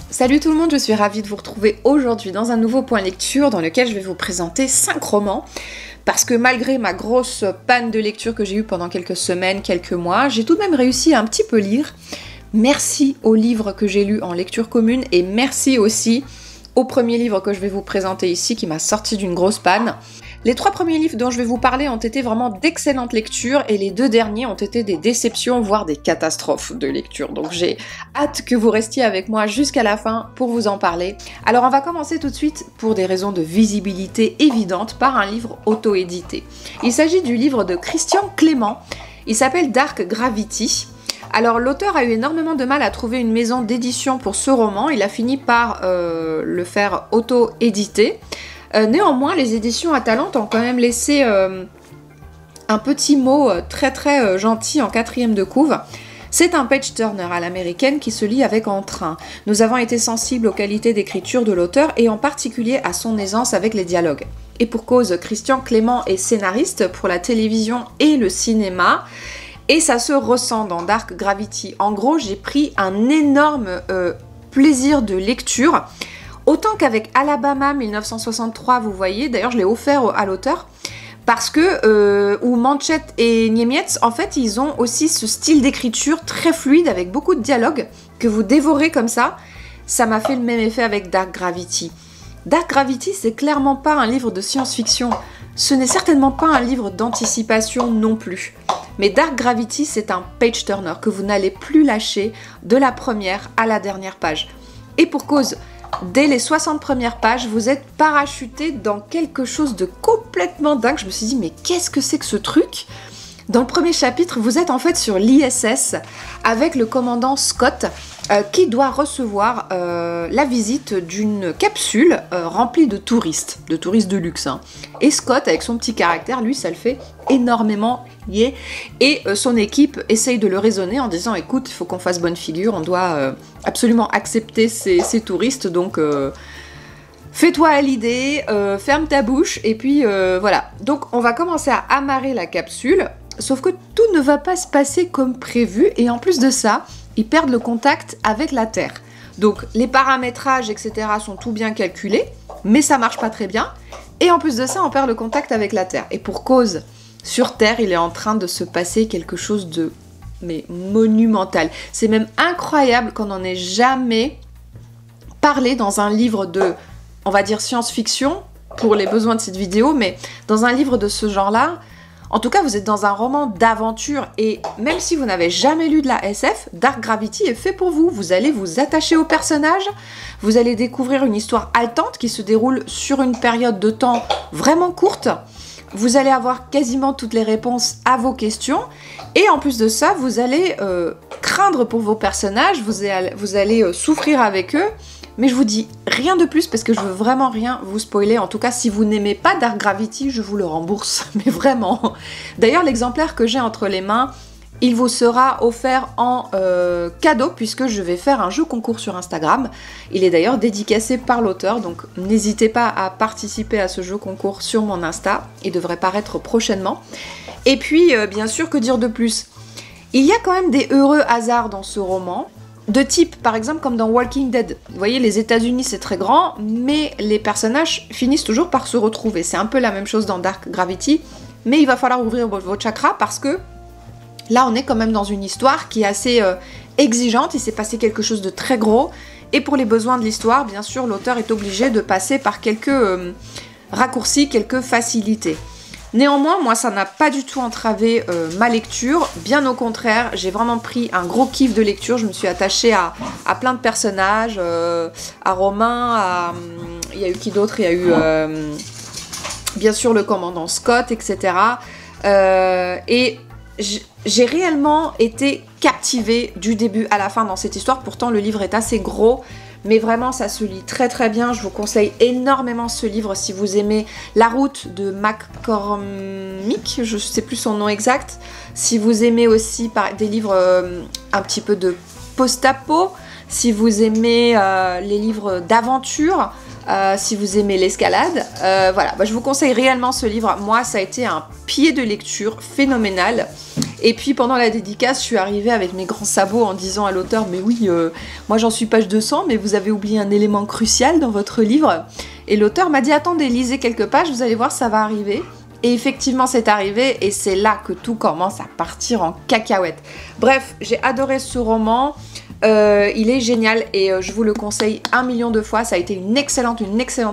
Salut tout le monde, je suis ravie de vous retrouver aujourd'hui dans un nouveau point lecture dans lequel je vais vous présenter 5 romans. Parce que malgré ma grosse panne de lecture que j'ai eue pendant quelques semaines, quelques mois, j'ai tout de même réussi à un petit peu lire. Merci aux livres que j'ai lus en lecture commune et merci aussi au premier livre que je vais vous présenter ici qui m'a sorti d'une grosse panne. Les 3 premiers livres dont je vais vous parler ont été vraiment d'excellentes lectures et les 2 derniers ont été des déceptions, voire des catastrophes de lecture. Donc j'ai hâte que vous restiez avec moi jusqu'à la fin pour vous en parler. Alors on va commencer tout de suite, pour des raisons de visibilité évidente, par un livre auto-édité. Il s'agit du livre de Christian Clément. Il s'appelle Dark Gravity. Alors l'auteur a eu énormément de mal à trouver une maison d'édition pour ce roman. Il a fini par le faire auto-éditer. Néanmoins, les éditions Atalante ont quand même laissé un petit mot très gentil en 4e de couve. C'est un page-turner à l'américaine qui se lit avec entrain. Nous avons été sensibles aux qualités d'écriture de l'auteur et en particulier à son aisance avec les dialogues. Et pour cause, Christian Clément est scénariste pour la télévision et le cinéma. Et ça se ressent dans Dark Gravity. En gros, j'ai pris un énorme plaisir de lecture. Autant qu'avec Alabama 1963, vous voyez, d'ailleurs je l'ai offert à l'auteur, parce que, ou Manchette et Niemietz, en fait, ils ont aussi ce style d'écriture très fluide, avec beaucoup de dialogues, que vous dévorez comme ça. Ça m'a fait le même effet avec Dark Gravity. Dark Gravity, c'est clairement pas un livre de science-fiction. Ce n'est certainement pas un livre d'anticipation non plus. Mais Dark Gravity, c'est un page-turner que vous n'allez plus lâcher de la première à la dernière page. Et pour cause, dès les 60 premières pages, vous êtes parachuté dans quelque chose de complètement dingue. Je me suis dit, mais qu'est-ce que c'est que ce truc ? Dans le premier chapitre, vous êtes en fait sur l'ISS avec le commandant Scott qui doit recevoir la visite d'une capsule remplie de touristes de luxe. Hein. Et Scott, avec son petit caractère, lui, ça le fait énormément lier. Et son équipe essaye de le raisonner en disant, écoute, il faut qu'on fasse bonne figure, on doit absolument accepter ces touristes, donc fais-toi à l'idée, ferme ta bouche, et puis voilà. Donc on va commencer à amarrer la capsule. Sauf que tout ne va pas se passer comme prévu et en plus de ça, ils perdent le contact avec la Terre. Donc les paramétrages, etc. sont tout bien calculés, mais ça marche pas très bien. Et en plus de ça, on perd le contact avec la Terre. Et pour cause, sur Terre, il est en train de se passer quelque chose de monumental. C'est même incroyable qu'on n'en ait jamais parlé dans un livre de, on va dire, science-fiction, pour les besoins de cette vidéo, mais dans un livre de ce genre-là. En tout cas, vous êtes dans un roman d'aventure et même si vous n'avez jamais lu de la SF, Dark Gravity est fait pour vous. Vous allez vous attacher aux personnages, vous allez découvrir une histoire haletante qui se déroule sur une période de temps vraiment courte. Vous allez avoir quasiment toutes les réponses à vos questions et en plus de ça, vous allez craindre pour vos personnages, vous allez souffrir avec eux. Mais je vous dis rien de plus parce que je veux vraiment rien vous spoiler. En tout cas, si vous n'aimez pas Dark Gravity, je vous le rembourse. Mais vraiment. D'ailleurs, l'exemplaire que j'ai entre les mains, il vous sera offert en cadeau puisque je vais faire un jeu concours sur Instagram. Il est d'ailleurs dédicacé par l'auteur, donc n'hésitez pas à participer à ce jeu concours sur mon Insta. Il devrait paraître prochainement. Et puis, bien sûr, que dire de plus ? Il y a quand même des heureux hasards dans ce roman. De type, par exemple, comme dans Walking Dead. Vous voyez, les États-Unis c'est très grand, mais les personnages finissent toujours par se retrouver. C'est un peu la même chose dans Dark Gravity, mais il va falloir ouvrir vos chakras parce que là, on est quand même dans une histoire qui est assez exigeante. Il s'est passé quelque chose de très gros, et pour les besoins de l'histoire, bien sûr, l'auteur est obligé de passer par quelques raccourcis, quelques facilités. Néanmoins, moi, ça n'a pas du tout entravé ma lecture. Bien au contraire, j'ai vraiment pris un gros kiff de lecture. Je me suis attachée à plein de personnages, à Romain, il y a eu qui d'autre ? Il y a eu, bien sûr, le commandant Scott, etc. Et j'ai réellement été captivée du début à la fin dans cette histoire. Pourtant, le livre est assez gros. Mais vraiment, ça se lit très très bien. Je vous conseille énormément ce livre si vous aimez La Route de McCormick, je ne sais plus son nom exact. Si vous aimez aussi des livres un petit peu de post-apo, si vous aimez les livres d'aventure, si vous aimez l'escalade, voilà, je vous conseille réellement ce livre. Moi, ça a été un pied de lecture phénoménal. Et puis pendant la dédicace, je suis arrivée avec mes grands sabots en disant à l'auteur, mais oui, moi j'en suis page 200, mais vous avez oublié un élément crucial dans votre livre. Et l'auteur m'a dit, attendez, lisez quelques pages, vous allez voir, ça va arriver. Et effectivement, c'est arrivé, et c'est là que tout commence à partir en cacahuète. Bref, j'ai adoré ce roman. Il est génial et je vous le conseille 1 million de fois. Ça a été une excellente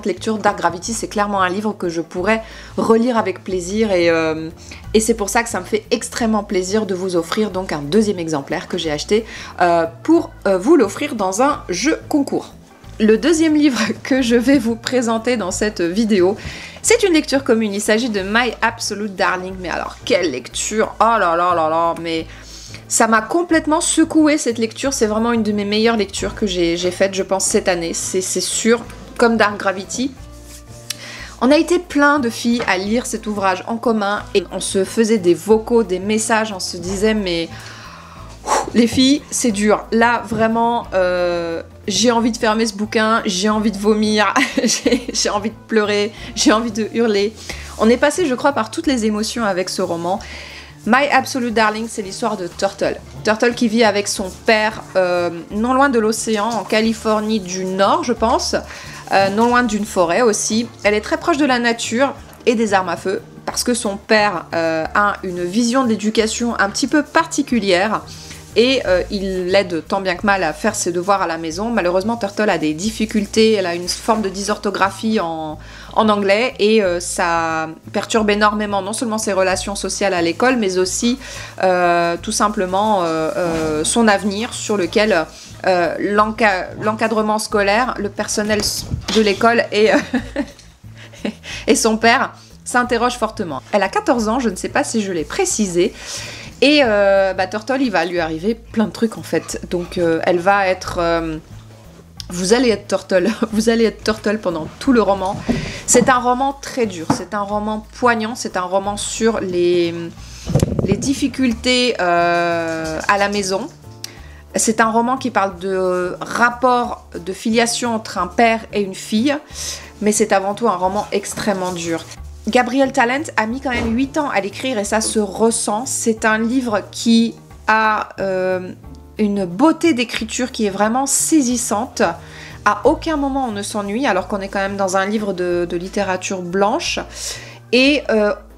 lecture. Dark Gravity, c'est clairement un livre que je pourrais relire avec plaisir et c'est pour ça que ça me fait extrêmement plaisir de vous offrir donc un deuxième exemplaire que j'ai acheté pour vous l'offrir dans un jeu concours. Le deuxième livre que je vais vous présenter dans cette vidéo, c'est une lecture commune. Il s'agit de My Absolute Darling. Mais alors, quelle lecture! Oh là là là là, mais... ça m'a complètement secoué cette lecture, c'est vraiment une de mes meilleures lectures que j'ai faites, je pense, cette année, c'est sûr, comme Dark Gravity. On a été plein de filles à lire cet ouvrage en commun et on se faisait des vocaux, des messages, on se disait mais... les filles, c'est dur. Là, vraiment, j'ai envie de fermer ce bouquin, j'ai envie de vomir, j'ai envie de pleurer, j'ai envie de hurler. On est passé, je crois, par toutes les émotions avec ce roman. My Absolute Darling, c'est l'histoire de Turtle. Turtle qui vit avec son père non loin de l'océan, en Californie du Nord, je pense, non loin d'une forêt aussi. Elle est très proche de la nature et des armes à feu, parce que son père a une vision de l'éducation un petit peu particulière, et il l'aide tant bien que mal à faire ses devoirs à la maison. Malheureusement, Turtle a des difficultés, elle a une forme de dysorthographie en anglais, et ça perturbe énormément non seulement ses relations sociales à l'école, mais aussi tout simplement son avenir, sur lequel l'encadrement scolaire, le personnel de l'école et son père s'interrogent fortement. Elle a 14 ans, je ne sais pas si je l'ai précisé, et Turtle, il va lui arriver plein de trucs en fait. Donc elle va être... vous allez être Turtle, vous allez être Turtle pendant tout le roman. C'est un roman très dur, c'est un roman poignant, c'est un roman sur les difficultés à la maison. C'est un roman qui parle de rapport de filiation entre un père et une fille, mais c'est avant tout un roman extrêmement dur. Gabrielle Talent a mis quand même 8 ans à l'écrire et ça se ressent. C'est un livre qui a une beauté d'écriture qui est vraiment saisissante. À aucun moment on ne s'ennuie, alors qu'on est quand même dans un livre de littérature blanche. Et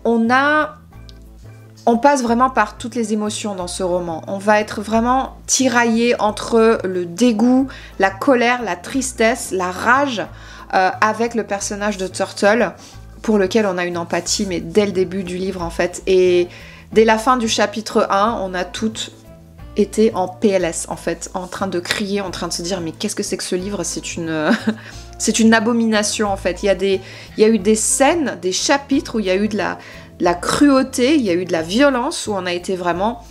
on passe vraiment par toutes les émotions dans ce roman. On va être vraiment tiraillé entre le dégoût, la colère, la tristesse, la rage avec le personnage de Turtle, pour lequel on a une empathie, mais dès le début du livre en fait. Et dès la fin du chapitre 1, on a toutes été en PLS en fait, en train de crier, en train de se dire mais qu'est-ce que c'est que ce livre, c'est une abomination en fait. Il y a eu des scènes, des chapitres où il y a eu de la cruauté, il y a eu de la violence, où on a été vraiment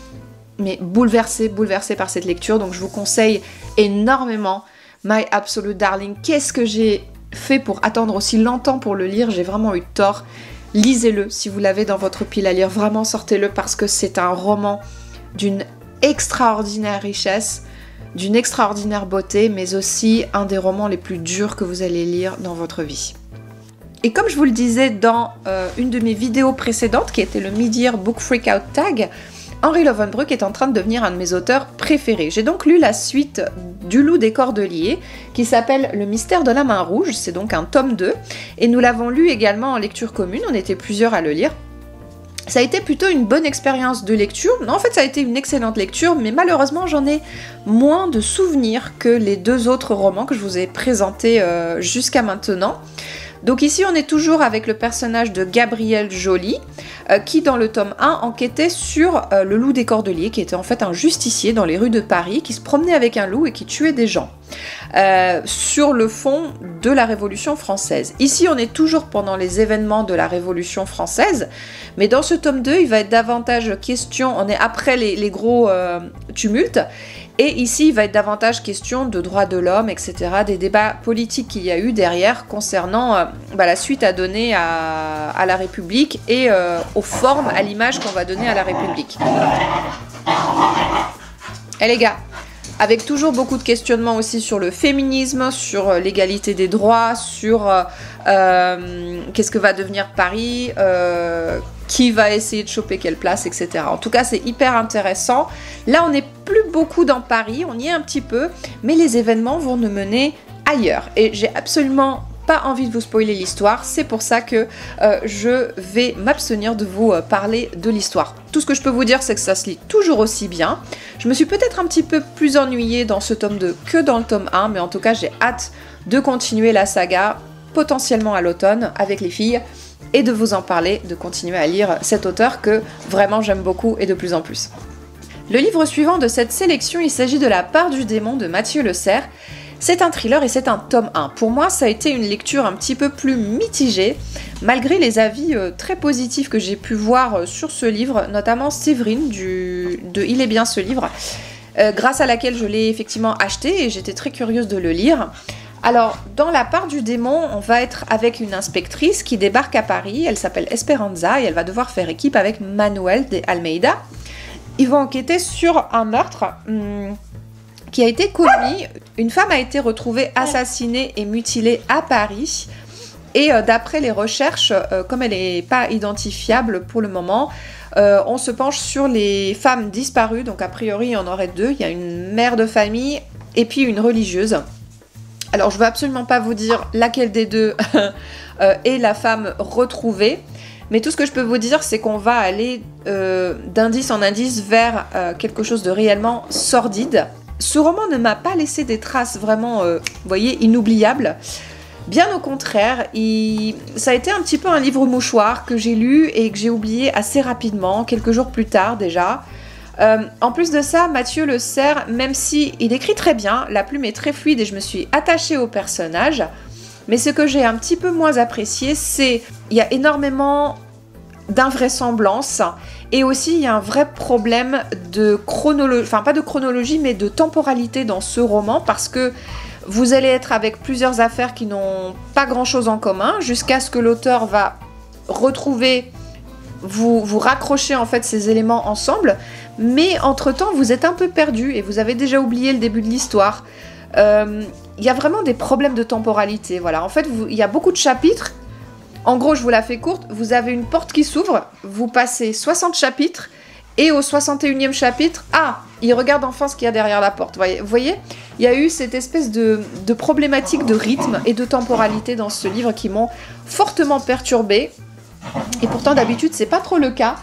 bouleversé par cette lecture. Donc je vous conseille énormément My Absolute Darling. Qu'est-ce que j'ai fait pour attendre aussi longtemps pour le lire? J'ai vraiment eu tort. Lisez-le si vous l'avez dans votre pile à lire, vraiment sortez-le, parce que c'est un roman d'une extraordinaire richesse, d'une extraordinaire beauté, mais aussi un des romans les plus durs que vous allez lire dans votre vie. Et comme je vous le disais dans une de mes vidéos précédentes, qui était le Mid-Year Book Freakout Tag, Henri Lovenbruck est en train de devenir un de mes auteurs préférés. J'ai donc lu la suite du Loup des Cordeliers, qui s'appelle Le Mystère de la Main Rouge, c'est donc un tome 2, et nous l'avons lu également en lecture commune, on était plusieurs à le lire. Ça a été plutôt une bonne expérience de lecture. Non, en fait, ça a été une excellente lecture, mais malheureusement, j'en ai moins de souvenirs que les deux autres romans que je vous ai présentés jusqu'à maintenant. Donc ici, on est toujours avec le personnage de Gabriel Joly, qui dans le tome 1 enquêtait sur le loup des Cordeliers, qui était en fait un justicier dans les rues de Paris, qui se promenait avec un loup et qui tuait des gens, sur le fond de la Révolution française. Ici, on est toujours pendant les événements de la Révolution française, mais dans ce tome 2, il va être davantage question, on est après les gros tumultes, et ici, il va être davantage question de droits de l'homme, etc., des débats politiques qu'il y a eu derrière concernant la suite à donner à la République et aux formes, à l'image qu'on va donner à la République. Eh les gars, avec toujours beaucoup de questionnements aussi sur le féminisme, sur l'égalité des droits, sur qu'est-ce que va devenir Paris, qui va essayer de choper quelle place, etc. En tout cas, c'est hyper intéressant. Là, on n'est plus beaucoup dans Paris, on y est un petit peu, mais les événements vont nous mener ailleurs. Et j'ai absolument pas envie de vous spoiler l'histoire, c'est pour ça que je vais m'abstenir de vous parler de l'histoire. Tout ce que je peux vous dire, c'est que ça se lit toujours aussi bien. Je me suis peut-être un petit peu plus ennuyée dans ce tome 2 que dans le tome 1, mais en tout cas, j'ai hâte de continuer la saga, potentiellement à l'automne, avec les filles, et de vous en parler, de continuer à lire cet auteur que vraiment j'aime beaucoup et de plus en plus. Le livre suivant de cette sélection, il s'agit de La part du démon de Mathieu Le Serre. C'est un thriller et c'est un tome 1. Pour moi, ça a été une lecture un petit peu plus mitigée, malgré les avis très positifs que j'ai pu voir sur ce livre, notamment Séverine de Il est bien ce livre, grâce à laquelle je l'ai effectivement acheté et j'étais très curieuse de le lire. Alors, dans La part du démon, on va être avec une inspectrice qui débarque à Paris, elle s'appelle Esperanza et elle va devoir faire équipe avec Manuel de Almeida. Ils vont enquêter sur un meurtre qui a été commis. Une femme a été retrouvée assassinée et mutilée à Paris. Et d'après les recherches, comme elle n'est pas identifiable pour le moment, on se penche sur les femmes disparues. Donc a priori, il y en aurait deux. Il y a une mère de famille et puis une religieuse. Alors je ne veux absolument pas vous dire laquelle des deux est la femme retrouvée. Mais tout ce que je peux vous dire, c'est qu'on va aller d'indice en indice vers quelque chose de réellement sordide. Ce roman ne m'a pas laissé des traces vraiment, vous voyez, inoubliables. Bien au contraire, ça a été un petit peu un livre mouchoir que j'ai lu et que j'ai oublié assez rapidement, quelques jours plus tard déjà. En plus de ça, Mathieu Le Serre, même si il écrit très bien, la plume est très fluide et je me suis attachée au personnage, mais ce que j'ai un petit peu moins apprécié, c'est qu'il y a énormément d'invraisemblance et aussi il y a un vrai problème de chronologie, enfin pas de chronologie mais de temporalité dans ce roman parce que vous allez être avec plusieurs affaires qui n'ont pas grand chose en commun jusqu'à ce que l'auteur va retrouver, vous raccrocher en fait ces éléments ensemble, mais entre temps vous êtes un peu perdu et vous avez déjà oublié le début de l'histoire. Il y a vraiment des problèmes de temporalité, voilà. En fait il y a beaucoup de chapitres. En gros, je vous la fais courte, vous avez une porte qui s'ouvre, vous passez 60 chapitres, et au 61e chapitre, il regarde enfin ce qu'il y a derrière la porte. Vous voyez, il y a eu cette espèce de problématique de rythme et de temporalité dans ce livre qui m'ont fortement perturbée. Et pourtant, d'habitude, c'est pas trop le cas.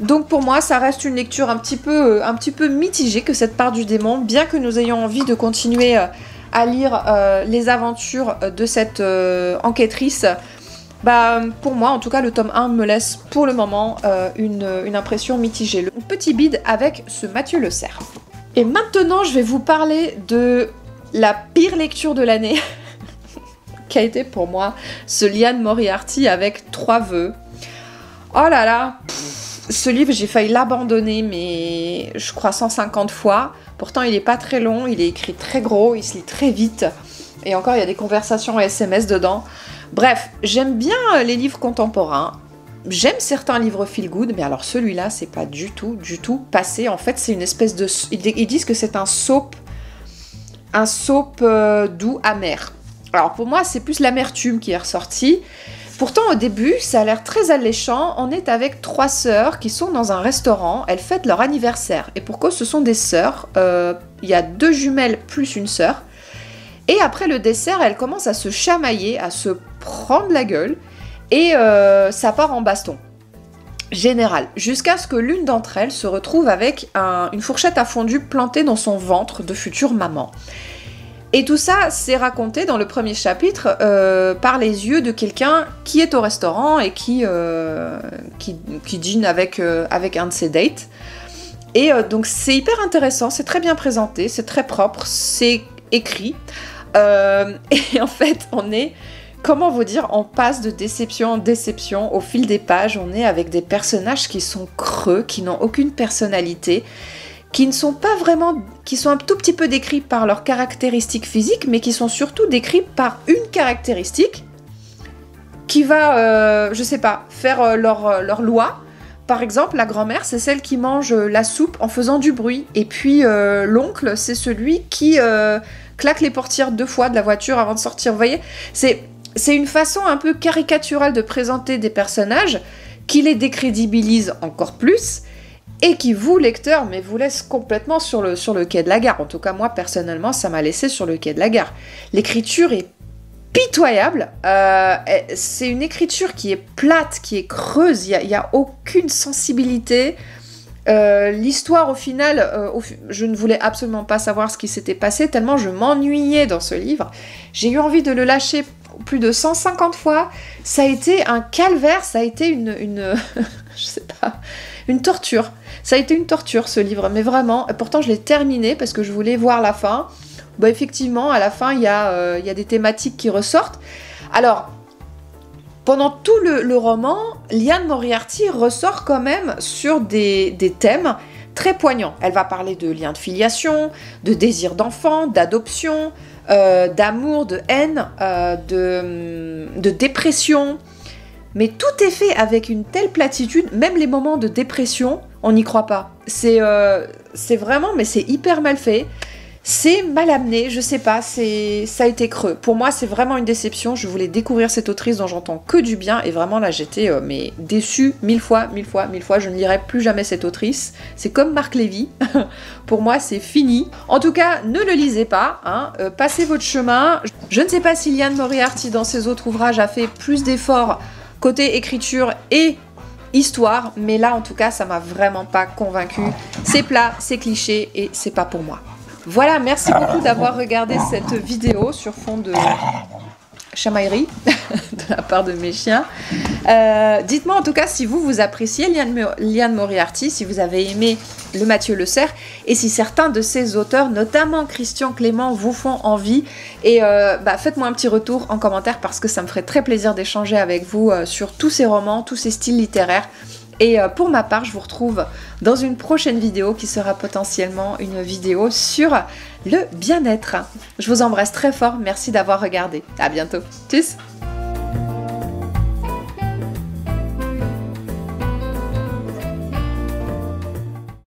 Donc pour moi, ça reste une lecture un petit peu mitigée que cette part du démon, bien que nous ayons envie de continuer à lire les aventures de cette enquêtrice. Pour moi, en tout cas, le tome 1 me laisse pour le moment une impression mitigée. Le petit bide avec ce Mathieu Le Serre. Et maintenant, je vais vous parler de la pire lecture de l'année, qui a été pour moi ce Liane Moriarty avec 3 vœux. Oh là là, ce livre, j'ai failli l'abandonner, mais je crois 150 fois. Pourtant, il n'est pas très long, il est écrit très gros, il se lit très vite. Et encore, il y a des conversations SMS dedans. Bref, j'aime bien les livres contemporains, j'aime certains livres feel good, mais alors celui-là, c'est pas du tout passé. En fait, c'est une espèce de... Ils disent que c'est un soap doux, amer. Alors pour moi, c'est plus l'amertume qui est ressortie. Pourtant, au début, ça a l'air très alléchant. On est avec 3 sœurs qui sont dans un restaurant, elles fêtent leur anniversaire. Et pourquoi ce sont des sœurs, il y a 2 jumelles plus une sœur. Et après le dessert, elles commencent à se chamailler, à se prendre la gueule, et ça part en baston général, jusqu'à ce que l'une d'entre elles se retrouve avec une fourchette à fondue plantée dans son ventre de future maman. Et tout ça, c'est raconté dans le premier chapitre par les yeux de quelqu'un qui est au restaurant et qui dîne avec un de ses dates. Et donc c'est hyper intéressant, c'est très bien présenté, c'est très propre, c'est écrit. Et en fait, comment vous dire, on passe de déception en déception au fil des pages. On est avec des personnages qui sont creux, qui n'ont aucune personnalité, qui ne sont pas vraiment, qui sont un tout petit peu décrits par leurs caractéristiques physiques, mais qui sont surtout décrits par une caractéristique qui va, je sais pas, faire leur loi. par exemple, la grand-mère, c'est celle qui mange la soupe en faisant du bruit. Et puis l'oncle, c'est celui qui claque les portières 2 fois de la voiture avant de sortir. Vous voyez, c'est une façon un peu caricaturale de présenter des personnages qui les décrédibilise encore plus et qui, vous, lecteurs, mais vous laisse complètement sur le quai de la gare. En tout cas, moi, personnellement, ça m'a laissé sur le quai de la gare. L'écriture est pitoyable. C'est une écriture qui est plate, qui est creuse. Il y a aucune sensibilité. L'histoire, au final, je ne voulais absolument pas savoir ce qui s'était passé, tellement je m'ennuyais dans ce livre. J'ai eu envie de le lâcher plus de 150 fois. Ça a été un calvaire, ça a été une je sais pas, une torture. Ça a été une torture, ce livre, mais vraiment. Et pourtant, je l'ai terminé parce que je voulais voir la fin. Bah, effectivement, à la fin, il y a des thématiques qui ressortent. Alors, pendant tout le roman, Liane Moriarty ressort quand même sur des thèmes très poignants. Elle va parler de liens de filiation, de désir d'enfant, d'adoption, d'amour, de haine, de dépression. Mais tout est fait avec une telle platitude, même les moments de dépression, on n'y croit pas. C'est vraiment, mais c'est hyper mal fait. C'est mal amené, je sais pas, ça a été creux. Pour moi, c'est vraiment une déception. Je voulais découvrir cette autrice dont j'entends que du bien, et vraiment là, j'étais mais déçue 1000 fois. Je ne lirai plus jamais cette autrice. C'est comme Marc Lévy. Pour moi, c'est fini. En tout cas, ne le lisez pas. Hein. Passez votre chemin. Je ne sais pas si Liane Moriarty, dans ses autres ouvrages, a fait plus d'efforts côté écriture et histoire, mais là, en tout cas, ça m'a vraiment pas convaincue. C'est plat, c'est cliché, et c'est pas pour moi. Voilà, merci beaucoup d'avoir regardé cette vidéo sur fond de chamaillerie de la part de mes chiens. Dites-moi en tout cas si vous appréciez Liane Moriarty, si vous avez aimé le Mathieu Le Cerf, et si certains de ces auteurs, notamment Christian Clément, vous font envie. Et faites-moi un petit retour en commentaire parce que ça me ferait très plaisir d'échanger avec vous sur tous ces romans, tous ces styles littéraires. Et pour ma part, je vous retrouve dans une prochaine vidéo qui sera potentiellement une vidéo sur le bien-être. Je vous embrasse très fort, merci d'avoir regardé. À bientôt. Tchuss!